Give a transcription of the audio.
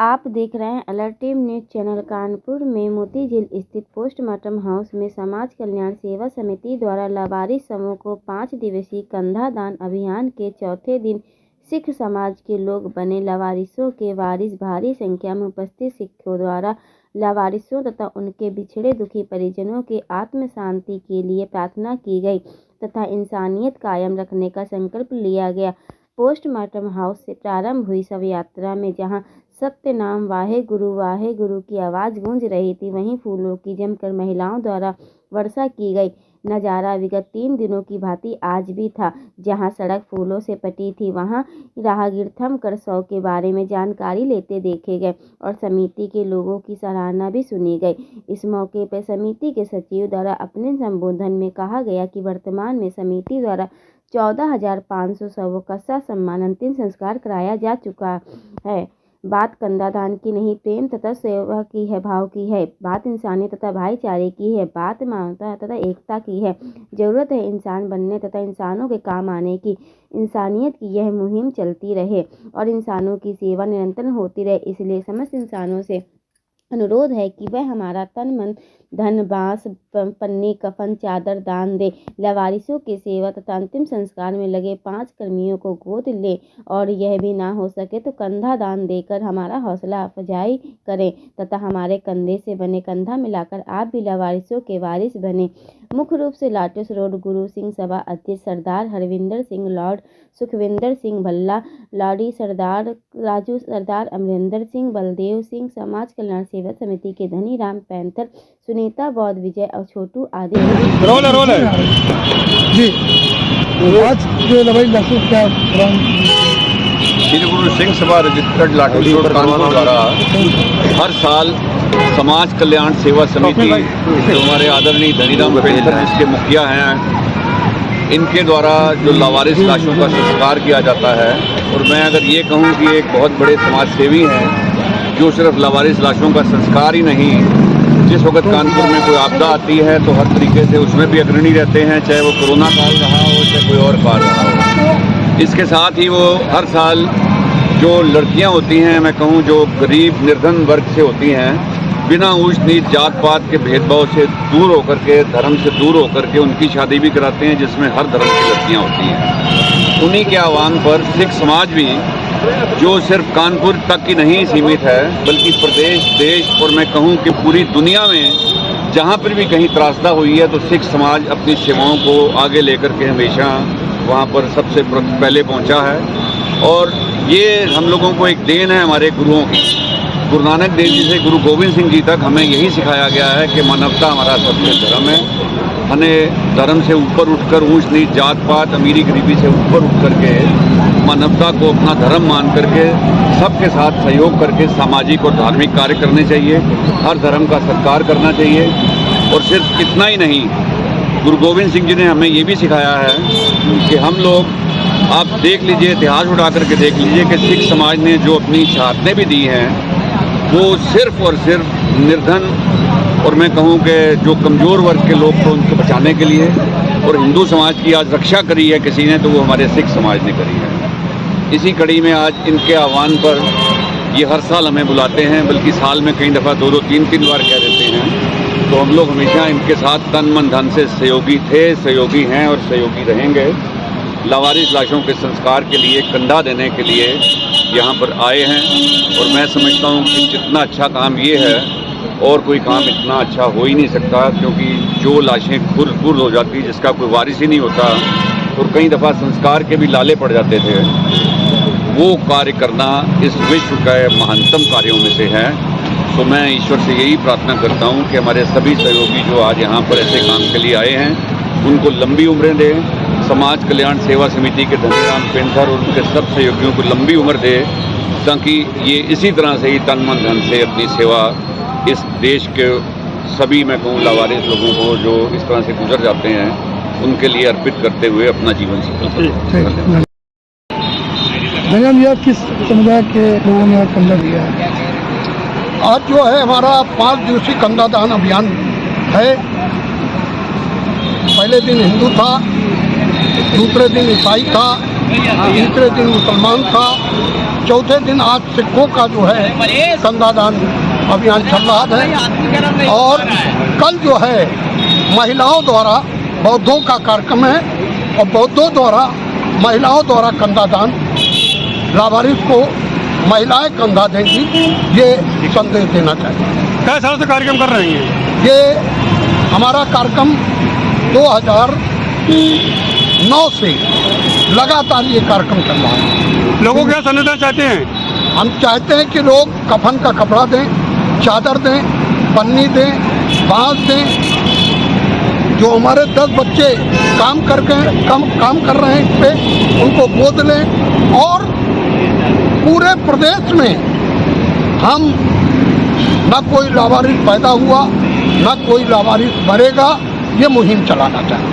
आप देख रहे हैं alert team news channel. Kanpur में मोती झील स्थित पोस्टमार्टम हाउस में समाज कल्याण सेवा समिति द्वारा लावारिस समूह को 5 दिवसीय कंधा दान अभियान के चौथे दिन सिख समाज के लोग बने लावारिसों के वारिस भारी संख्या में उपस्थित सिखों द्वारा लावारिसों तथा उनके बिछड़े दुखी परिजनों के आत्म शांति के लिए प्रार्थना की गई तथा इंसानियत कायम रखने का संकल्प लिया गया। पोस्टमार्टम हाउस से प्रारंभ हुई शव यात्रा में जहां सत्य नाम वाहे गुरु की आवाज़ गूंज रही थी, वहीं फूलों की जमकर महिलाओं द्वारा वर्षा की गई। नज़ारा विगत 3 दिनों की भांति आज भी था। जहां सड़क फूलों से पटी थी, वहां राहगीर थमकर शव के बारे में जानकारी लेते देखे गए और समिति के लोगों की सराहना भी सुनी गई। इस मौके पर समिति के सचिव द्वारा अपने संबोधन में कहा गया कि वर्तमान में समिति द्वारा 14,500 शवों का ससम्मान अंतिम संस्कार कराया जा चुका है। बात कंधादान की नहीं, प्रेम तथा सेवा की है, भाव की है। बात इंसानियत तथा भाईचारे की है। बात मानवता तथा एकता की है। जरूरत है इंसान बनने तथा इंसानों के काम आने की। इंसानियत की यह मुहिम चलती रहे और इंसानों की सेवा निरंतर होती रहे। इसलिए समस्त इंसानों से अनुरोध है कि वह हमारा तन मन धन बांस पन्नी कफन चादर दान दे। लावारिसों की सेवा तथा अंतिम संस्कार में लगे 5 कर्मियों को गोद ले और यह भी ना हो सके तो कंधा दान देकर हमारा हौसला अफजाई करें तथा हमारे कंधे से बने कंधा मिलाकर आप भी लावारिसों के वारिस बने। मुख्य रूप से लाटूस रोड गुरु सिंह सभा अध्यक्ष सरदार हरविंदर सिंह, लॉर्ड सुखविंदर सिंह भल्ला, लाडी सरदार राजू, सरदार अमरिंदर सिंह, बलदेव सिंह, समाज कल्याण सेवा समिति के धनी राम पैंथर, सुनीता बौद्ध, विजय और छोटू आदि। रोल है जी। आज जो लवाई लाशों का श्री गुरु सिंह सभा रजिस्टर्ड लाटूस रोड कानपुर द्वारा हर साल समाज कल्याण सेवा समिति जो हमारे आदरणीय धनीराम पैंथर जिसके मुखिया हैं, इनके द्वारा जो लावारिस लाशों का संस्कार किया जाता है। और मैं अगर ये कहूँ कि एक बहुत बड़े समाज सेवी हैं जो सिर्फ लावारिस लाशों का संस्कार ही नहीं, जिस वक्त कानपुर में कोई आपदा आती है तो हर तरीके से उसमें भी अग्रणी रहते हैं, चाहे वो कोरोना काल रहा हो चाहे कोई और काल रहा हो। इसके साथ ही वो हर साल जो लड़कियां होती हैं, मैं कहूँ जो गरीब निर्धन वर्ग से होती हैं, बिना ऊंच नीच जात पात के भेदभाव से दूर होकर के, धर्म से दूर होकर के उनकी शादी भी कराते हैं, जिसमें हर धर्म की लड़कियाँ होती हैं। उन्हीं के आह्वान पर सिख समाज भी, जो सिर्फ कानपुर तक ही नहीं सीमित है बल्कि प्रदेश देश और मैं कहूँ कि पूरी दुनिया में जहाँ पर भी कहीं त्रासदा हुई है तो सिख समाज अपनी सेवाओं को आगे लेकर के हमेशा वहाँ पर सबसे पहले पहुँचा है। और ये हम लोगों को एक देन है हमारे गुरुओं की। गुरु नानक देव जी से गुरु गोविंद सिंह जी तक हमें यही सिखाया गया है कि मानवता हमारा सबसे धर्म है। हमें धर्म से ऊपर उठकर, ऊंच नीच जात पात अमीरी गरीबी से ऊपर उठ करके मानवता को अपना धर्म मान करके सबके साथ सहयोग करके सामाजिक और धार्मिक कार्य करने चाहिए। हर धर्म का सत्कार करना चाहिए। और सिर्फ इतना ही नहीं, गुरु गोविंद सिंह जी ने हमें ये भी सिखाया है कि हम लोग, आप देख लीजिए, इतिहास उठा करके देख लीजिए कि सिख समाज ने जो अपनी शहादतें भी दी हैं वो सिर्फ और सिर्फ निर्धन और मैं कहूँ कि जो कमज़ोर वर्ग के लोग थे उनको बचाने के लिए। और हिंदू समाज की आज रक्षा करी है किसी ने तो वो हमारे सिख समाज ने करी है। इसी कड़ी में आज इनके आह्वान पर ये हर साल हमें बुलाते हैं, बल्कि साल में कई दफ़ा 2-2, 3-3 बार कह देते हैं। तो हम लोग हमेशा इनके साथ तन मन धन से सहयोगी थे, सहयोगी हैं और सहयोगी रहेंगे। लावारिस लाशों के संस्कार के लिए, कंधा देने के लिए यहाँ पर आए हैं। और मैं समझता हूँ कि जितना अच्छा काम ये है और कोई काम इतना अच्छा हो ही नहीं सकता, क्योंकि जो लाशें खुर्द हो जाती, जिसका कोई वारिस ही नहीं होता और कई दफ़ा संस्कार के भी लाले पड़ जाते थे, वो कार्य करना इस विश्व के महानतम कार्यों में से है। तो मैं ईश्वर से यही प्रार्थना करता हूँ कि हमारे सभी सहयोगी जो आज यहाँ पर ऐसे काम के लिए आए हैं, उनको लंबी उम्रें दे। समाज कल्याण सेवा समिति के धनीराम पैंथर और उनके सब सहयोगियों को लंबी उम्र दे, ताकि ये इसी तरह से ही तन मन धन से अपनी सेवा इस देश के सभी, मैं कहूँ, लावारिस लोगों को जो इस तरह से गुजर जाते हैं उनके लिए अर्पित करते हुए अपना जीवन सफल करें। भैया किस समुदाय के लोगों ने कंधा दिया है? आज जो है हमारा 5 दिवसीय कंधा दान अभियान है। पहले दिन हिंदू था, दूसरे दिन ईसाई था, तीसरे दिन मुसलमान था चौथे दिन आज सिक्कों का जो है कंधादान अभियान चल रहा है। और कल जो है महिलाओं द्वारा बौद्धों का कार्यक्रम है और बौद्धों द्वारा महिलाओं द्वारा कंधादान, लावारिस को महिलाएं कंधा देंगी, ये संदेश देना चाहिए। क्या साल से कार्यक्रम कर रहे हैं? ये हमारा कार्यक्रम 2009 से लगातार ये कार्यक्रम चल रहा है। लोगों को क्या संदेश देना चाहते हैं? हम चाहते हैं कि लोग कफन का कपड़ा दें, चादर दें, पन्नी दें, बांस दें। जो हमारे 10 बच्चे काम कर रहे हैं इस पे, उनको गोद लें। और पूरे प्रदेश में हम न कोई लावारिस पैदा हुआ न कोई लावारिस मरेगा, ये मुहिम चलाना चाहते हैं।